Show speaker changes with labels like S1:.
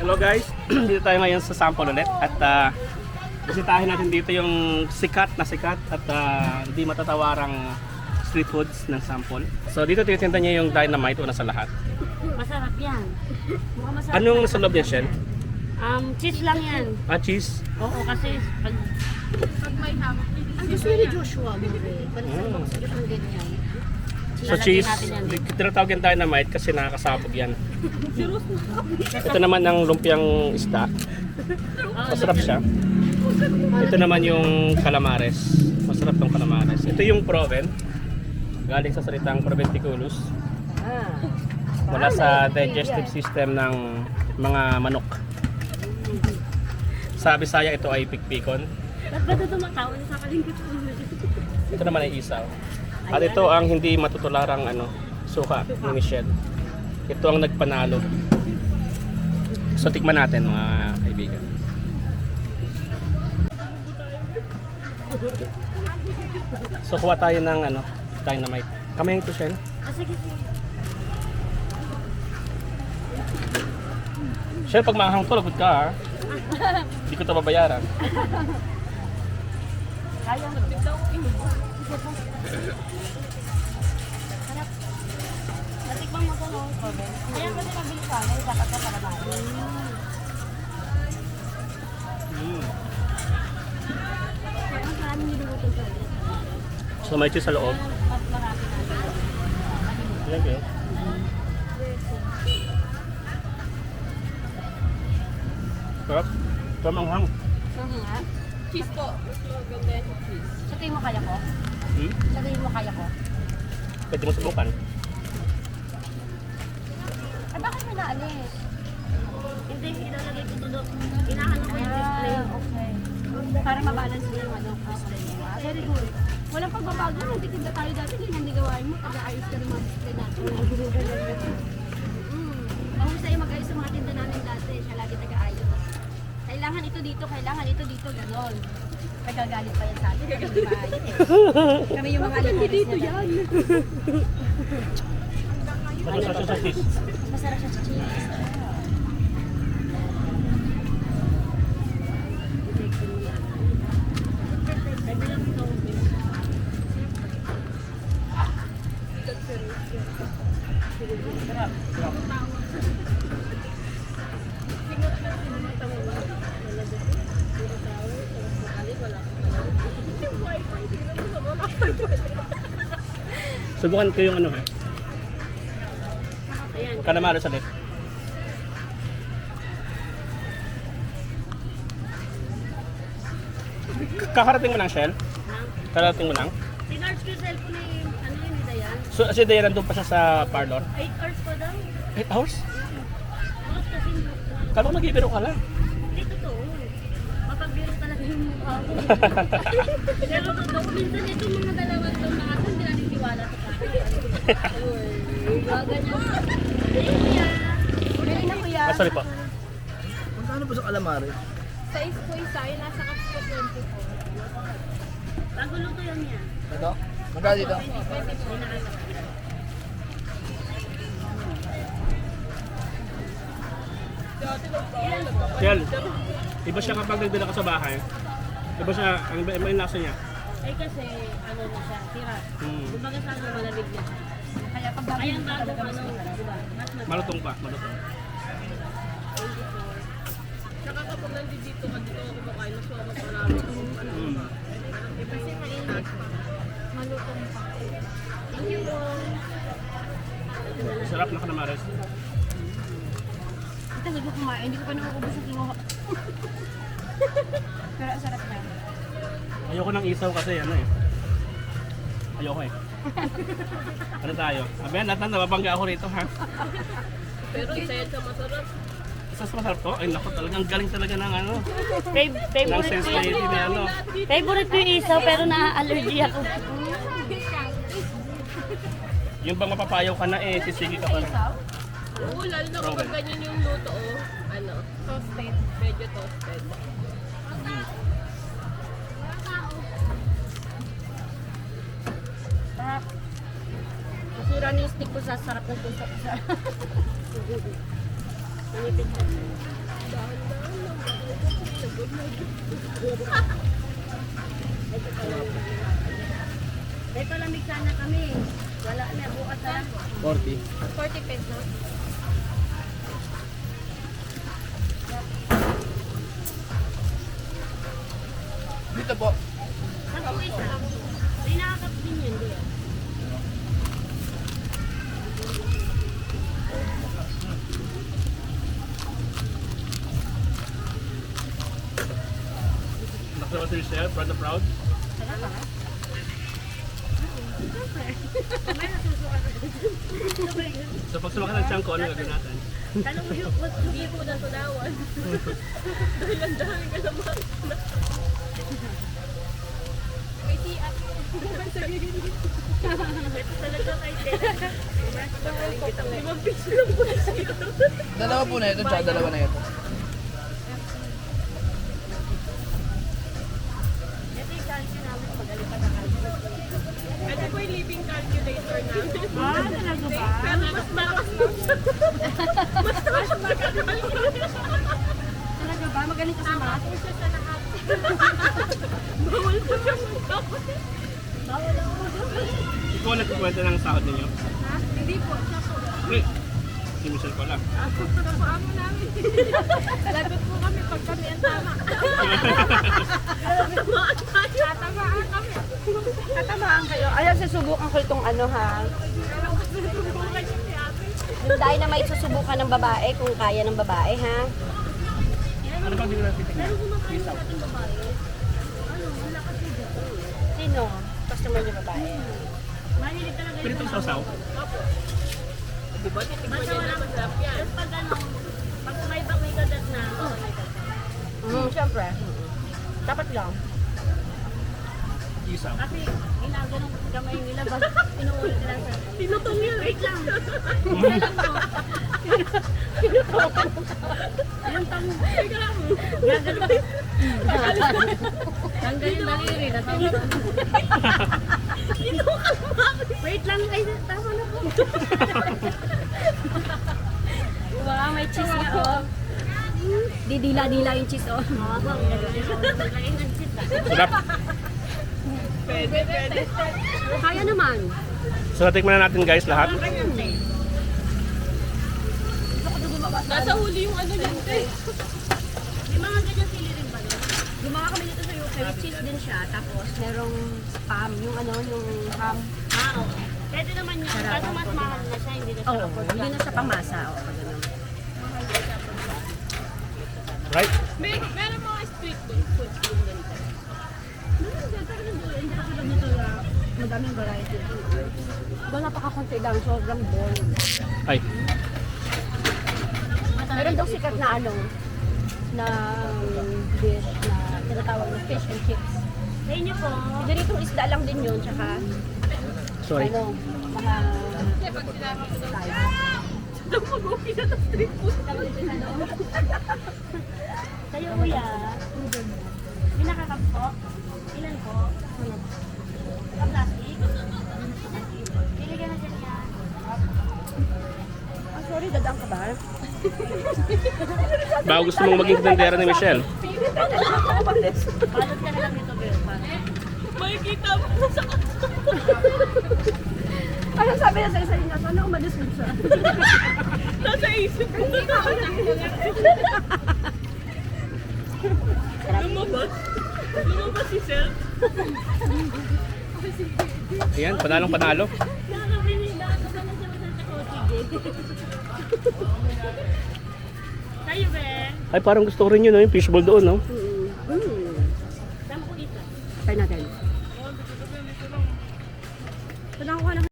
S1: Hello guys, dito tayo ngayon sa sample ulit at bisitahin natin dito yung sikat at hindi matatawarang street foods ng sample. So dito tinitinda niya yung dynamite una sa lahat.
S2: Masarap yan. Mukhang masarap.
S1: Anong sa loob niya, Shen?
S2: Cheese lang yan.
S1: Cheese?
S2: Oo, kasi pag may hawak. Ang gusto ni Joshua mo rin. Parang sarap ang ganyan.
S1: So cheese, tinatawag yung dynamite kasi nakakasabog yan. Ito naman ang lumpiang isda. Masarap siya. Ito naman yung calamares. Masarap tong calamares. Ito yung proven. Galing sa salitang proventriculus. Wala sa digestive system ng mga manok. Sa Bisaya ito ay pikpikon.
S2: ba't ba ito tumatawin sa kalingkot ko?
S1: Ito naman ay isaw. At ito ang hindi matutularang suka ni Michelle. Ito ang nagpanalo. So tikman natin mga kaibigan. So kuha tayo ng dynamite. Kamay ito, Shen.
S2: Sige.
S1: Shen, pag mahang to, lagot ka ha. Hindi ko ito babayaran.
S2: Kaya mo. Natikbang mo ito noong proven. Kaya kasi mabilis ka, may dapat ka para mahin. Kaya ang maraming nilulutong sa ulit.
S1: So may cheese sa loob.
S2: Mas marami na.
S1: Thank you. Sarap. Sarap ang hang.
S2: Nga.
S3: Cheese po. Mas maganda yung cheese.
S2: Sa tingin mo kaya ko? Sa tingin mo kaya ko?
S1: Pwede mo subukan.
S2: Ay, bakit mo naalis? Hindi, ilalagay ko ito doon. Inaano ko yung display. Okay. Para mabalance mo yung display mo. Very good. Walang pagbabago. Nagtitinda tayo dati. Ganyan di gawain mo. Taga-ayos ka ng mga display natin. Mahusay mag-ayos sa mga tinda namin dati. Siya lagi taga-ayos. Kailangan ito dito, gano'n. Nagagalit pa yan sa atin. Kami di ba ayos? Kami yung mga alimores dito yan.
S1: Masarap siya sa cheese.
S2: Masarap siya sa cheese.
S1: Subukan ko yung
S2: Ayan.
S1: calamares ulit. Kakarating mo lang, Shell? Kakarating mo lang?
S2: Tinarge ko yung cellphone na yung, yun, Dayan?
S1: So, si Dayan nandun pa siya sa parlor?
S2: 8 hours pa daw.
S1: 8 hours?
S2: Bakit kasi
S1: Kala ko nagbibiro ka lang.
S2: hindi totoo. Mapagbiro talaga yung mukha ko. Pero totoo, minsan itong mga dalawang itong mga ito, hindi naniniwala sa akin. Ganyan. Kuya. Bili na kuya.
S1: Sorry po.
S4: Magkano po sa calamari?
S3: Sa po isa, yung nasa cups po 24.
S2: Bago luto yan yan.
S4: Ito? Magkano dito?
S1: Shell, iba siya kapag nagdala ka sa bahay. Iba siya, iba yung lasa niya.
S2: Ay kasi, ano na siya, tira. Kumbaga sa ano, malamig na siya.
S3: Kaya pag bago
S2: Ayan bago, diba? Mas
S1: Malutong pa, malutong.
S3: Saka kapag nandito ka dito ako kumakain, mas marami. Kasi mainit pa. Malutong pa. Thank you po.
S1: Sarap na calamares.
S2: Ito, hindi ko kumain. Hindi ko pa nakakubos sa kinuha. Pero ang sarap na.
S1: Ayoko ng isaw kasi ayoko Ano tayo? Aben, lahat na nababangga ako rito ha.
S3: Pero isa yan sa masarap.
S1: Isa sa masarap to? Ay naku, talagang galing talaga ng ng
S2: Favorite ko
S1: sensitivity
S2: yan.
S1: ni
S2: Favorite ko yung isaw pero na-allergy ako.
S1: Yung bang mapapayaw ka na sisigi ka pa rin.
S3: Oo, lalo na kapag ganyan yung luto, toasted. Medyo toasted.
S2: Sarap. Masira na yung stick ko sa sarap ng puso. Manipid siya. Ito lamig sana kami. Wala na, bukas na lang.
S4: 40.
S3: 40 pesos.
S4: Dito po.
S2: Saan po isa? May nakakap din yun, di ba?
S1: Nakasama sa yourself, proud na proud.
S2: May nasusukat ako.
S1: So pag sumakan ng tiyan ko, ano gagawin natin?
S2: Tanong mo yung
S3: Hindi po na tunawan. Dahil ang dami ka naman. May siap. Sa gilid.
S2: ito talaga kay Ted.
S3: Limang piso lang po siya.
S4: Dalawa po na ito, tsaka dalawa na ito.
S2: Ito yung calcio namin. Magaling pa na calcio.
S3: Ito po yung living calculator namin.
S2: Ah, talaga ba?
S3: Pero mas malakas po siya. Mas magaling.
S2: Talaga ba? Magaling ka sa math?
S3: Po siya sa lahat. Bawal po siya mag-tapos.
S2: Bawal ako.
S1: Ikaw ang nagkukwenta ng sahod ninyo?
S3: Ha? Hindi po. Siya po.
S1: Wait, si Michelle pala.
S3: Ako po amo namin. Lagot po kami pag kami ang tama. Tatamaan tayo. Tatamaan kami.
S2: Tatamaan kayo. Ayaw, susubukan ko itong ano ha.
S3: Pero mas susubukan niyo si ate.
S2: Yung dynamite susubukan ng babae kung kaya ng babae ha.
S1: Ano ba hindi ko natin tingnan?
S2: Isaw. Sino? Customer niyo babae. Mahilig talaga
S1: Pwede itong sausaw?
S3: Diba? Titigman niya na masarap yan.
S2: Pag ano, pag may kagat na. Siyempre. Dapat lang.
S1: Isaw.
S2: Kasi ginaganon kamay nila bas inuulit nila sa
S3: Tinutong yun.
S2: wait lang. Isa lang to. Pinutong. Yung tang gaganon. Tanggalin daliri na to. Wait lang ay tama na po. Wow, may cheese nga oh. Didila-dila yung cheese oh. Lagay ng cheese.
S1: Sarap.
S3: Pwede.
S2: Kaya naman.
S1: So natikman na natin guys lahat.
S3: Nasa huli yung ano yan, te.
S2: May mga ganyan sili rin ba doon? Gumawa kami dito sa UK, cheese din siya, tapos merong spam, yung ano, yung ham. Ah, okay. Pwede naman yun, kaso mas mahal na siya, hindi na siya afford. Hindi na siya pamasa, o pag ganun.
S1: Right?
S3: Meron mga street food yung ganito.
S2: Madaming variety. Doon napaka-konti lang, sobrang bon.
S1: Ay,
S2: Meron daw sikat na ano, na dish na tinatawag na fish and chips. Sa inyo po? Diritong isda lang din yun, tsaka
S1: sorry.
S2: ano, mga
S3: Pag sinama ko daw. Daw mag-uwi na ng street food.
S2: Sa'yo, kuya. May nakakap po? Ilan po? Ka-plastic? Pili ka na dyan yan. Ah, sorry, dadaan ka ba?
S1: Baka gusto mong maging tendera ni Michelle.
S2: Balot ka na lang dito, Bel.
S3: Makikita mo sa
S2: Ano sabi na sa inyo? Sana umalis mo siya.
S3: nasa isip ko. Lumabas. Lumabas si Sel.
S1: Ayan, panalong panalo.
S2: Nakakabili na ako ba na siya sa kotse? Sa'yo, Bel.
S1: Ay, parang gusto ko rin yun, no? Yung fishball doon, no?
S2: Saan po ito? Try natin. Kailangan ko na